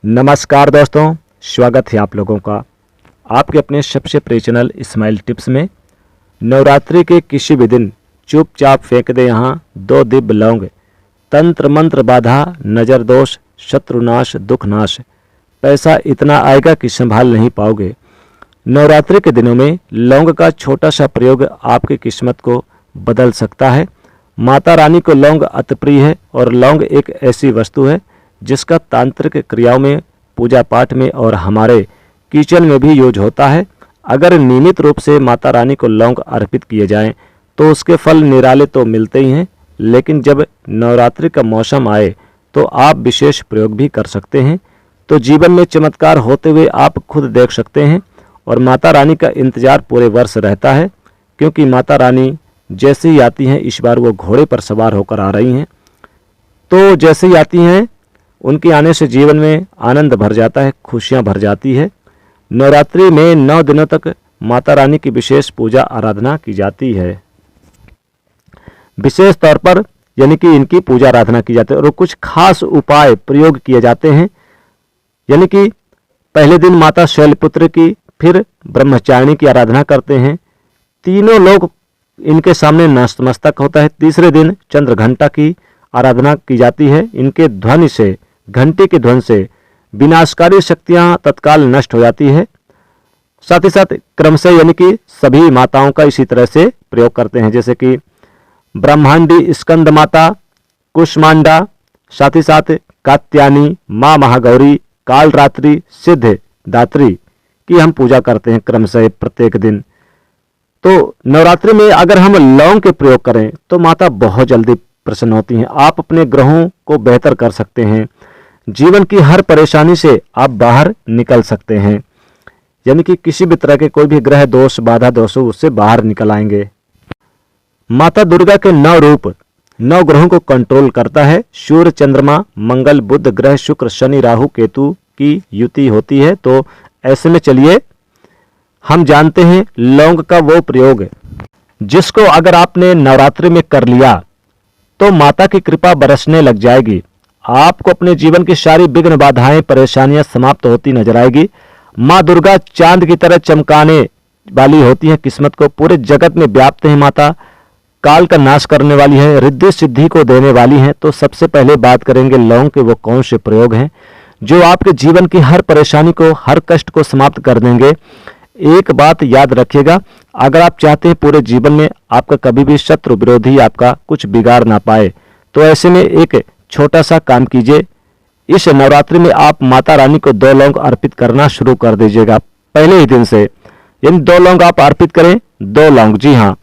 नमस्कार दोस्तों, स्वागत है आप लोगों का आपके अपने सबसे प्रिय चैनल स्माइल टिप्स में। नवरात्रि के किसी भी दिन चुपचाप फेंक दे यहाँ 2 दिव्य लौंग। तंत्र मंत्र बाधा, नज़र दोष, शत्रुनाश, दुख नाश। पैसा इतना आएगा कि संभाल नहीं पाओगे। नवरात्रि के दिनों में लौंग का छोटा सा प्रयोग आपकी किस्मत को बदल सकता है। माता रानी को लौंग अति प्रिय है और लौंग एक ऐसी वस्तु है जिसका तांत्रिक क्रियाओं में, पूजा पाठ में और हमारे किचन में भी यूज होता है। अगर नियमित रूप से माता रानी को लौंग अर्पित किए जाएं तो उसके फल निराले तो मिलते ही हैं, लेकिन जब नवरात्रि का मौसम आए तो आप विशेष प्रयोग भी कर सकते हैं। तो जीवन में चमत्कार होते हुए आप खुद देख सकते हैं। और माता रानी का इंतजार पूरे वर्ष रहता है, क्योंकि माता रानी जैसे ही आती हैं, इस बार वो घोड़े पर सवार होकर आ रही हैं। तो जैसे ही आती हैं, उनके आने से जीवन में आनंद भर जाता है, खुशियां भर जाती है। नवरात्रि में 9 दिनों तक माता रानी की विशेष पूजा आराधना की जाती है। विशेष तौर पर यानी कि इनकी पूजा आराधना की जाती है और कुछ खास उपाय प्रयोग किए जाते हैं। यानी कि पहले दिन माता शैलपुत्री की, फिर ब्रह्मचारिणी की आराधना करते हैं। तीनों लोग इनके सामने नतमस्तक होता है। तीसरे दिन चंद्र घंटा की आराधना की जाती है। इनके ध्वनि से, घंटे के ध्वनि से विनाशकारी शक्तियां तत्काल नष्ट हो जाती है। साथ ही साथ क्रमशः यानी कि सभी माताओं का इसी तरह से प्रयोग करते हैं, जैसे कि ब्रह्मांडी स्कंद माता, कुष्मांडा, साथ ही साथ कात्यायनी, माँ महागौरी, कालरात्रि, सिद्ध दात्री की हम पूजा करते हैं क्रमशः प्रत्येक दिन। तो नवरात्रि में अगर हम लौंग के प्रयोग करें तो माता बहुत जल्दी प्रसन्न होती हैं। आप अपने ग्रहों को बेहतर कर सकते हैं। जीवन की हर परेशानी से आप बाहर निकल सकते हैं। यानी कि किसी भी तरह के कोई भी ग्रह दोष, बाधा दोष हो, उससे बाहर निकल आएंगे। माता दुर्गा के 9 रूप 9 ग्रहों को कंट्रोल करता है। सूर्य, चंद्रमा, मंगल, बुध ग्रह, शुक्र, शनि, राहु, केतु की युति होती है। तो ऐसे में चलिए हम जानते हैं लौंग का वो प्रयोग जिसको अगर आपने नवरात्रि में कर लिया तो माता की कृपा बरसने लग जाएगी। आपको अपने जीवन की सारी विघ्न, बाधाएं, परेशानियां समाप्त होती नजर आएगी। माँ दुर्गा चांद की तरह चमकाने वाली होती है, किस्मत को पूरे जगत में व्याप्त है। माता काल का नाश करने वाली है, रिद्धि सिद्धि को देने वाली है। तो सबसे पहले बात करेंगे लौंग के वो कौन से प्रयोग हैं जो आपके जीवन की हर परेशानी को, हर कष्ट को समाप्त कर देंगे। एक बात याद रखिएगा, अगर आप चाहते हैं पूरे जीवन में आपका कभी भी शत्रु विरोधी आपका कुछ बिगाड़ ना पाए, तो ऐसे में एक छोटा सा काम कीजिए। इस नवरात्रि में आप माता रानी को 2 लौंग अर्पित करना शुरू कर दीजिएगा पहले ही दिन से। यानी 2 लौंग आप अर्पित करें, 2 लौंग, जी हाँ,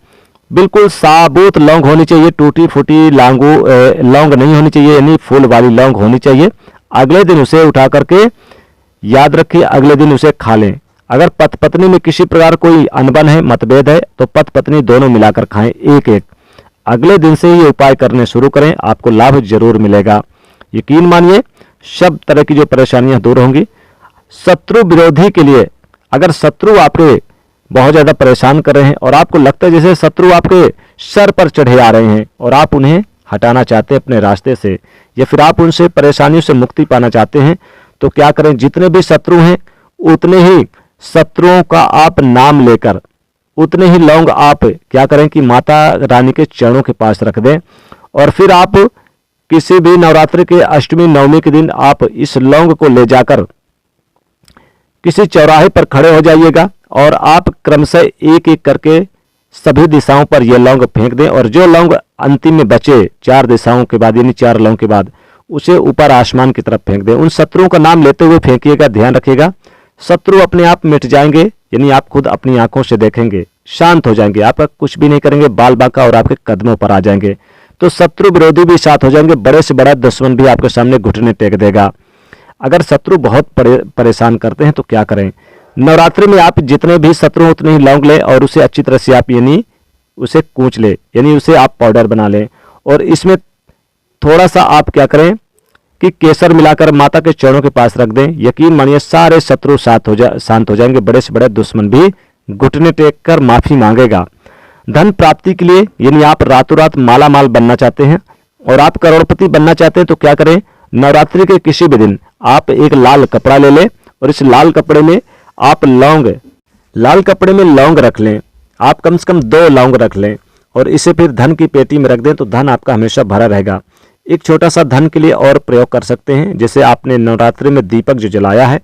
बिल्कुल साबुत लौंग होनी चाहिए, टूटी फूटी लौंग नहीं होनी चाहिए, यानी फूल वाली लौंग होनी चाहिए। अगले दिन उसे उठा करके, याद रखिए, अगले दिन उसे खा लें। अगर पति पत्नी में किसी प्रकार कोई अनबन है, मतभेद है, तो पति पत्नी दोनों मिलाकर खाएं एक एक। अगले दिन से ये उपाय करने शुरू करें, आपको लाभ जरूर मिलेगा। यकीन मानिए, सब तरह की जो परेशानियां दूर होंगी। शत्रु विरोधी के लिए, अगर शत्रु आपके बहुत ज्यादा परेशान कर रहे हैं और आपको लगता है जैसे शत्रु आपके सर पर चढ़े आ रहे हैं और आप उन्हें हटाना चाहते हैं अपने रास्ते से, या फिर आप उनसे परेशानियों से मुक्ति पाना चाहते हैं, तो क्या करें, जितने भी शत्रु हैं उतने ही शत्रुओं का आप नाम लेकर उतने ही लौंग आप क्या करें कि माता रानी के चरणों के पास रख दें। और फिर आप किसी भी नवरात्रि के अष्टमी, नवमी के दिन आप इस लौंग को ले जाकर किसी चौराहे पर खड़े हो जाइएगा और आप क्रमशः एक एक करके सभी दिशाओं पर ये लौंग फेंक दें। और जो लौंग अंतिम में बचे 4 दिशाओं के बाद, यानी 4 लौंग के बाद, उसे ऊपर आसमान की तरफ फेंक दें। उन शत्रुओं का नाम लेते हुए फेंकिएगा, ध्यान रखिएगा। शत्रु अपने आप मिट जाएंगे, यानी आप खुद अपनी आंखों से देखेंगे, शांत हो जाएंगे, आपका कुछ भी नहीं करेंगे, बाल बांका और आपके कदमों पर आ जाएंगे। तो शत्रु विरोधी भी साथ हो जाएंगे, बड़े से बड़ा दुश्मन भी आपके सामने घुटने टेक देगा। अगर शत्रु बहुत परेशान करते हैं तो क्या करें, नवरात्रि में आप जितने भी शत्रु उतने ही लौंग लें और उसे अच्छी तरह से आप यानी उसे कूच ले, यानी उसे आप पाउडर बना लें। और इसमें थोड़ा सा आप क्या करें कि केसर मिलाकर माता के चरणों के पास रख दें। यकीन मानिए सारे शत्रु शांत हो जाएंगे, बड़े से बड़े दुश्मन भी घुटने टेक कर माफी मांगेगा। धन प्राप्ति के लिए, यानी आप रातों रात माला माल बनना चाहते हैं और आप करोड़पति बनना चाहते हैं, तो क्या करें, नवरात्रि के किसी भी दिन आप एक लाल कपड़ा ले लें और इस लाल कपड़े में आप लाल कपड़े में लौंग रख लें। आप कम से कम 2 लौंग रख लें और इसे फिर धन की पेटी में रख दें तो धन आपका हमेशा भरा रहेगा। एक छोटा सा धन के लिए और प्रयोग कर सकते हैं। जैसे आपने नवरात्रि में दीपक जो जलाया है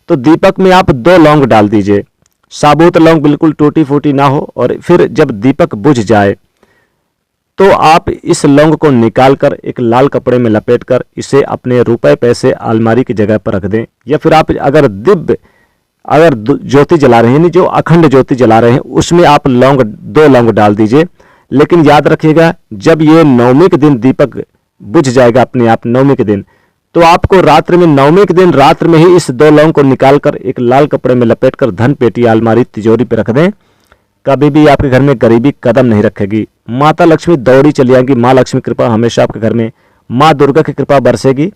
तो दीपक में आप 2 लौंग डाल दीजिए, साबुत लौंग, बिल्कुल टूटी फूटी ना हो। और फिर जब दीपक बुझ जाए तो आप इस लौंग को निकाल कर एक लाल कपड़े में लपेट कर इसे अपने रुपए पैसे अलमारी की जगह पर रख दें। या फिर आप अगर ज्योति जला रहे हैं, यानी जो अखंड ज्योति जला रहे हैं, उसमें आप 2 लौंग डाल दीजिए। लेकिन याद रखिएगा, जब ये नवमी के दिन दीपक बुझ जाएगा अपने आप, नवमी के दिन, तो आपको रात्रि में, नवमी के दिन रात्र में ही इस 2 लौंग को निकालकर एक लाल कपड़े में लपेटकर धन पेटी, अलमारी, तिजोरी पे रख दें। कभी भी आपके घर में गरीबी कदम नहीं रखेगी। माता लक्ष्मी दौड़ी चली आएंगी। माँ लक्ष्मी कृपा हमेशा आपके घर में, माँ दुर्गा की कृपा बरसेगी।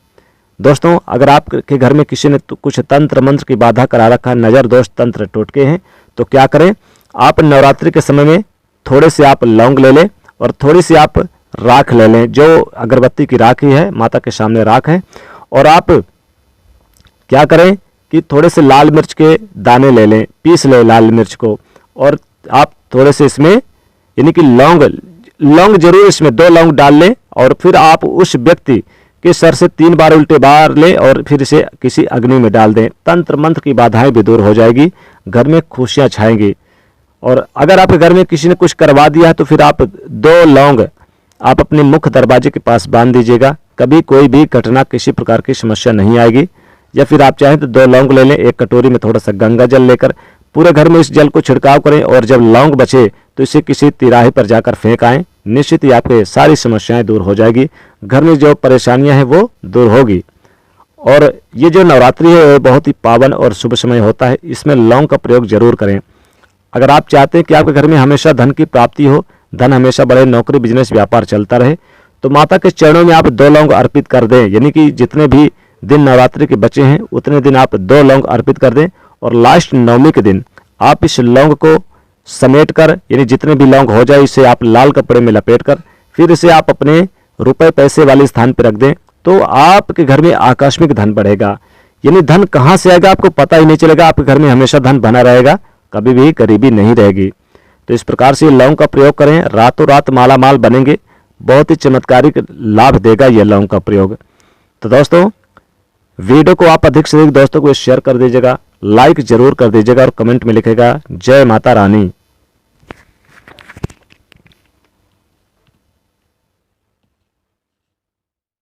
दोस्तों, अगर आपके घर में किसी ने कुछ तंत्र मंत्र की बाधा करा रखा है, नज़र दोष तंत्र टोटके हैं, तो क्या करें, आप नवरात्रि के समय में थोड़े से आप लौंग ले लें और थोड़ी सी आप राख ले लें, जो अगरबत्ती की राख ही है, माता के सामने राख है। और आप क्या करें कि थोड़े से लाल मिर्च के दाने ले लें, पीस लें लाल मिर्च को, और आप थोड़े से इसमें, यानी कि लौंग जरूर इसमें 2 लौंग डाल लें। और फिर आप उस व्यक्ति के सर से 3 बार उल्टे बार लें और फिर इसे किसी अग्नि में डाल दें। तंत्र मंत्र की बाधाएं भी दूर हो जाएगी, घर में खुशियां छाएंगी। और अगर आपके घर में किसी ने कुछ करवा दिया है तो फिर आप 2 लौंग आप अपने मुख्य दरवाजे के पास बांध दीजिएगा। कभी कोई भी घटना, किसी प्रकार की समस्या नहीं आएगी। या फिर आप चाहें तो 2 लौंग ले लें, एक कटोरी में थोड़ा सा गंगा जल लेकर पूरे घर में इस जल को छिड़काव करें और जब लौंग बचे तो इसे किसी तिराहे पर जाकर फेंक आएं। निश्चित ही आपके सारी समस्याएं दूर हो जाएगी, घर में जो परेशानियां हैं वो दूर होगी। और ये जो नवरात्रि है वो बहुत ही पावन और शुभ समय होता है, इसमें लौंग का प्रयोग जरूर करें। अगर आप चाहते हैं कि आपके घर में हमेशा धन की प्राप्ति हो, धन हमेशा बढ़े, नौकरी बिजनेस व्यापार चलता रहे, तो माता के चरणों में आप 2 लौंग अर्पित कर दें। यानी कि जितने भी दिन नवरात्रि के बचे हैं उतने दिन आप 2 लौंग अर्पित कर दें और लास्ट नवमी के दिन आप इस लौंग को समेट कर, यानी जितने भी लौंग हो जाए, इसे आप लाल कपड़े में लपेट कर फिर इसे आप अपने रुपए पैसे वाले स्थान पर रख दें, तो आपके घर में आकस्मिक धन बढ़ेगा। यानी धन कहाँ से आएगा आपको पता ही नहीं चलेगा, आपके घर में हमेशा धन बना रहेगा, कभी भी गरीबी नहीं रहेगी। तो इस प्रकार से लौंग का प्रयोग करें, रातों रात माला माल बनेंगे। बहुत ही चमत्कारिक लाभ देगा यह लौंग का प्रयोग। तो दोस्तों, वीडियो को आप अधिक से अधिक दोस्तों को शेयर कर दीजिएगा, लाइक जरूर कर दीजिएगा और कमेंट में लिखेगा जय माता रानी।